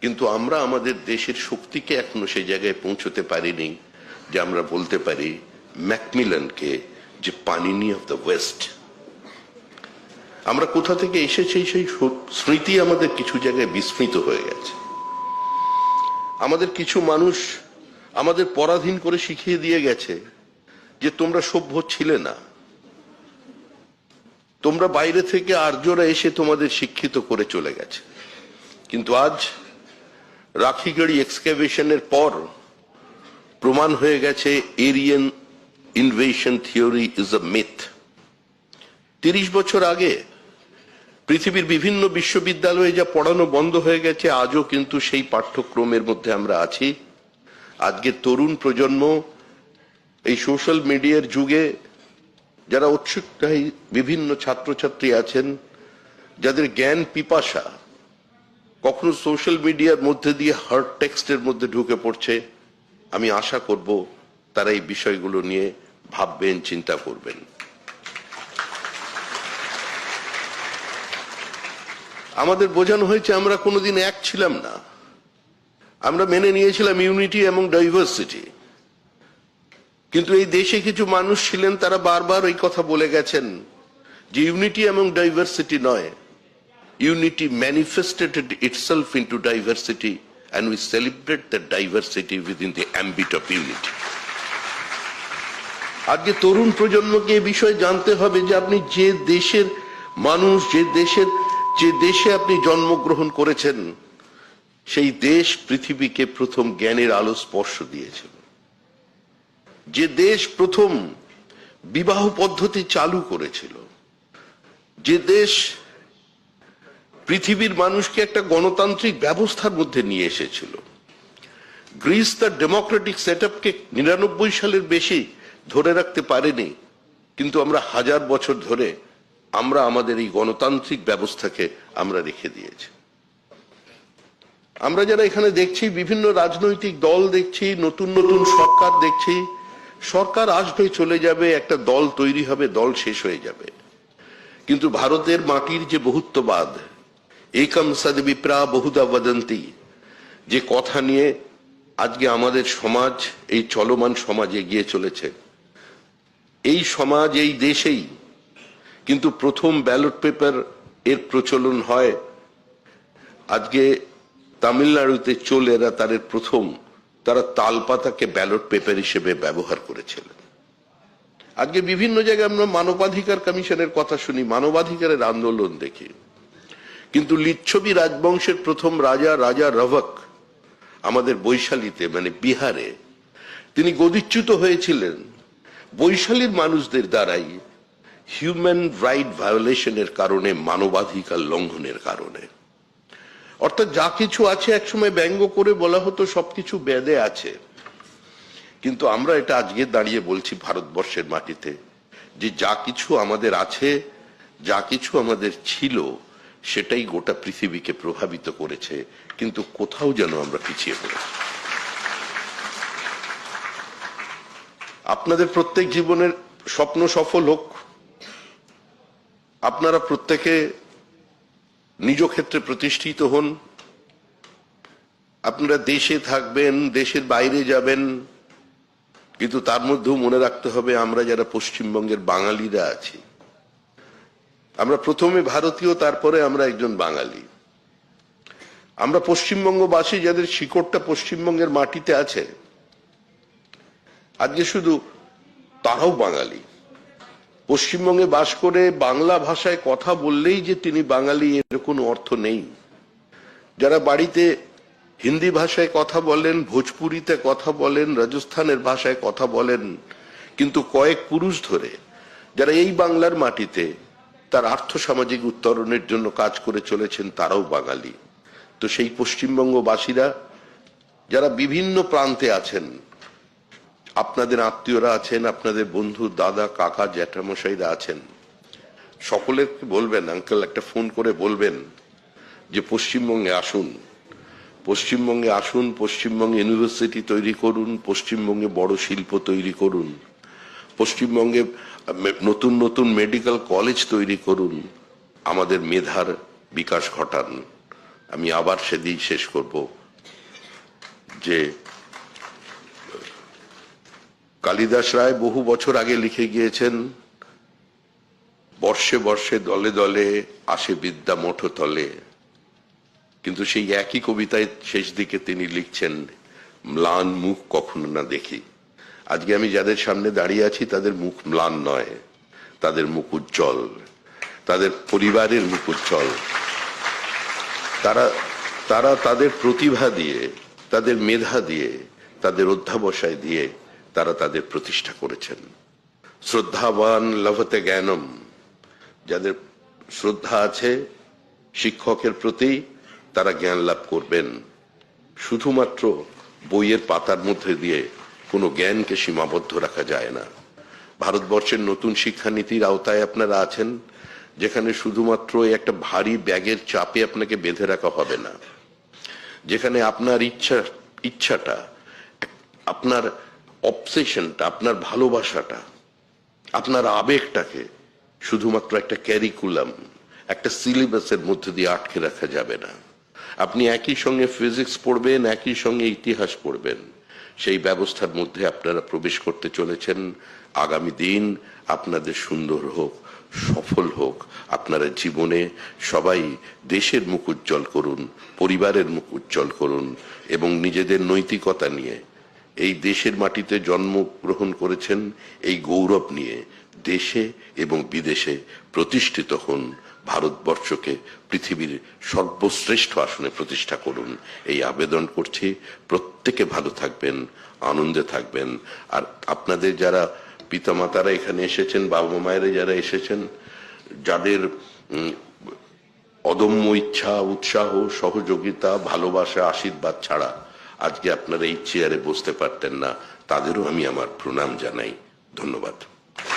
কিন্তু আমরা আমাদের দেশের শক্তিকে এখনো সেই জায়গায় পৌঁছতে পারিনি যে আমরা বলতে পারি ম্যাকমিলানকে যে পানিনি অফ দ্য ওয়েস্ট। আমরা কোথা থেকে এসেছি সেই স্মৃতি আমাদের কিছু জায়গায় বিস্মৃত হয়ে গেছে। আমাদের কিছু মানুষ আমাদের পরাধীন করে শিখিয়ে দিয়ে গেছে যে তোমরা সভ্য ছিলে না, তোমরা বাইরে থেকে আর্যরা এসে তোমাদের শিক্ষিত করে চলে গেছে। কিন্তু আজ রাখিগড়ি এক্সক্যাভেশনের পর প্রমাণ হয়ে গেছে Aryan invasion theory is a myth. 30 বছর আগে পৃথিবীর বিভিন্ন বিশ্ববিদ্যালয়ে যা পড়ানো বন্ধ হয়ে গেছে, আজও কিন্তু সেই পাঠ্যক্রমের মধ্যে আমরা আছি। আজকের তরুণ প্রজন্ম এই সোশ্যাল মিডিয়ার যুগে যারা উৎসুকতায় বিভিন্ন ছাত্রছাত্রী আছেন, যাদের জ্ঞান পিপাসা কখনো সোশ্যাল মিডিয়ার মধ্যে দিয়ে হার্ড টেক্সটের মধ্যে ঢুকে পড়ছে, আমি আশা করব তারা এই বিষয়গুলো নিয়ে ভাববেন, চিন্তা করবেন। আমাদের বোঝানো হয়েছে আমরা কোনোদিন এক ছিলাম না, আমরা মেনে নিয়েছিলাম ইউনিটি এবং ডাইভার্সিটি। কিন্তু এই দেশে কিছু মানুষ ছিলেন, তারা বারবার এই কথা বলে গেছেন যে ইউনিটি এবং ডাইভার্সিটি নয়, unity manifested itself into diversity and we celebrate that diversity within the ambit of unity. আজকে তরুণ প্রজন্মকে এই বিষয়ে জানতে হবে যে আপনি যে দেশের মানুষ, যে দেশে আপনি জন্মগ্রহণ করেছেন, সেই দেশ পৃথিবীকে প্রথম জ্ঞানের আলো স্পর্শ দিয়েছিল। যে দেশ প্রথম বিবাহ পদ্ধতি চালু করেছিল, যে দেশ পৃথিবীর মানুষকে একটা গণতান্ত্রিক ব্যবস্থার মধ্যে নিয়ে এসেছিল। গ্রিস তার ডেমোক্রেটিক সেটআপকে 99 সালের বেশি ধরে রাখতে পারেনি, কিন্তু আমরা 1000 বছর ধরে আমরা আমাদের এই গণতান্ত্রিক ব্যবস্থাকে আমরা রেখে দিয়েছি। আমরা যারা এখানে দেখছি, বিভিন্ন রাজনৈতিক দল দেখছি, নতুন নতুন সরকার দেখছি, সরকার আসবে চলে যাবে, একটা দল তৈরি হবে, দল শেষ হয়ে যাবে। কিন্তু ভারতের মাটির যে বহুত্ববাদ, একম সদ বিপ্রা বহুদা বদন্তি, যে কথা নিয়ে আজকে আমাদের সমাজ, এই চলমান সমাজ এগিয়ে চলেছে, এই সমাজ, এই দেশেই কিন্তু প্রথম ব্যালট পেপার এর প্রচলন হয়। আজকে তামিলনাড়ুতে চোলেরা তাদের প্রথম তারা তালপাতাকে ব্যালট পেপার হিসেবে ব্যবহার করেছিলেন। আজকে বিভিন্ন জায়গায় আমরা মানবাধিকার কমিশনের কথা শুনি, মানবাধিকারের আন্দোলন দেখি, কিন্তু লিচ্ছবি রাজবংশের প্রথম রাজা রভক আমাদের বৈশালীতে, মানে বিহারে, তিনি গদিচ্যুত হয়েছিলেন বৈশালীর মানুষদের দ্বারাই হিউম্যান রাইট ভায়োলেশনের কারণে, মানবাধিকার লঙ্ঘনের কারণে। অর্থাৎ যা কিছু আছে একসময় ব্যঙ্গ করে বলা হতো সবকিছু বেদে আছে, কিন্তু আমরা এটা আজকে দাঁড়িয়ে বলছি ভারতবর্ষের মাটিতে যে যা কিছু আমাদের আছে, যা কিছু আমাদের ছিল, সেটাই গোটা পৃথিবীকে প্রভাবিত করেছে, কিন্তু কোথাও যেন আমরা পিছিয়ে পড়েছি। আপনাদের প্রত্যেক জীবনের স্বপ্ন সফল হোক, আপনারা প্রত্যেকে নিজ ক্ষেত্রে প্রতিষ্ঠিত হন, আপনারা দেশে থাকবেন, দেশের বাইরে যাবেন, কিন্তু তার মধ্যেও মনে রাখতে হবে আমরা যারা পশ্চিমবঙ্গের বাঙালিরা আছি, আমরা প্রথমে ভারতীয়, তারপরে আমরা একজন বাঙালি। আমরা পশ্চিমবঙ্গবাসী যাদের শিকড়টা পশ্চিমবঙ্গের মাটিতে আছে, আজকে শুধু তারাও বাঙালি। পশ্চিমবঙ্গে বাস করে বাংলা ভাষায় কথা বললেই যে তিনি বাঙালি এর কোনো অর্থ নেই। যারা বাড়িতে হিন্দি ভাষায় কথা বলেন, ভোজপুরিতে কথা বলেন, রাজস্থানের ভাষায় কথা বলেন, কিন্তু কয়েক পুরুষ ধরে যারা এই বাংলার মাটিতে তার আর্থসামাজিক উত্তরণের জন্য কাজ করে চলেছেন, তারাও বাঙালি। তো সেই পশ্চিমবঙ্গবাসীরা যারা বিভিন্ন প্রান্তে আছেন, আপনাদের আত্মীয়রা আছেন, আপনাদের বন্ধু, দাদা, কাকা, জ্যাঠামশাইরা আছেন, সকলেরকে বলবেন, আঙ্কেল একটা ফোন করে বলবেন যে পশ্চিমবঙ্গে আসুন, পশ্চিমবঙ্গে আসুন, পশ্চিমবঙ্গে ইউনিভার্সিটি তৈরি করুন, পশ্চিমবঙ্গে বড় শিল্প তৈরি করুন, পশ্চিমবঙ্গে নতুন নতুন মেডিকেল কলেজ তৈরি করুন, আমাদের মেধার বিকাশ ঘটান, আমি আবার সেদিন শেষ করব যে কালিদাস রায় বহু বছর আগে লিখে গিয়েছেন, বর্ষে বর্ষে দলে দলে আসে বিদ্যা মঠ তলে। কিন্তু সেই একই কবিতায় শেষ দিকে তিনি লিখছেন, ম্লান মুখ কখনো না দেখি। আজকে আমি যাদের সামনে দাঁড়িয়ে আছি তাদের মুখ ম্লান নয়, তাদের মুখ উজ্জ্বল, তাদের পরিবারের মুখ উজ্জ্বল। তারা তাদের প্রতিভা দিয়ে, তাদের মেধা দিয়ে, তাদের অধ্যাবসায় দিয়ে তারা তাদের প্রতিষ্ঠা করেছেন। শ্রদ্ধাবান লভতে জ্ঞানম, যাদের শ্রদ্ধা আছে শিক্ষকের প্রতি, তারা জ্ঞান লাভ করবেন। শুধুমাত্র বইয়ের পাতার মধ্যে দিয়ে কোনো জ্ঞানকে সীমাবদ্ধ রাখা যায় না। ভারতবর্ষের নতুন শিক্ষানীতির আওতায় আপনারা আছেন, যেখানে শুধুমাত্র একটা ভারী ব্যাগের চাপে আপনাকে বেঁধে রাখা হবে না, যেখানে আপনার ইচ্ছাটা, আপনার অবসেশনটা, আপনার ভালোবাসাটা, আপনার আবেগটাকে শুধুমাত্র একটা ক্যারিকুলাম, একটা সিলেবাসের মধ্যে দিয়ে আটকে রাখা যাবে না। আপনি একই সঙ্গে ফিজিক্স পড়বেন, একই সঙ্গে ইতিহাস পড়বেন, সেই ব্যবস্থার মধ্যে আপনারা প্রবেশ করতে চলেছেন। আগামী দিন আপনাদের সুন্দর হোক, সফল হোক। আপনারা জীবনে সবাই দেশের মুখ উজ্জ্বল করুন, পরিবারের মুখ উজ্জ্বল করুন এবং নিজেদের নৈতিকতা নিয়ে, এই দেশের মাটিতে জন্মগ্রহণ করেছেন এই গৌরব নিয়ে দেশে এবং বিদেশে প্রতিষ্ঠিত হন। ভারতবর্ষকে পৃথিবীর সর্বশ্রেষ্ঠ আসনে প্রতিষ্ঠা করুন, এই আবেদন করছি। প্রত্যেকে ভালো থাকবেন, আনন্দে থাকবেন। আর আপনাদের যারা পিতামাতারা এখানে এসেছেন, বাবা মায়েরা যারা এসেছেন, যাদের অদম্য ইচ্ছা, উৎসাহ, সহযোগিতা, ভালোবাসা, আশীর্বাদ ছাড়া আজকে আপনারা এই চেয়ারে বসতে পারতেন না, তাদেরও আমি আমার প্রণাম জানাই। ধন্যবাদ।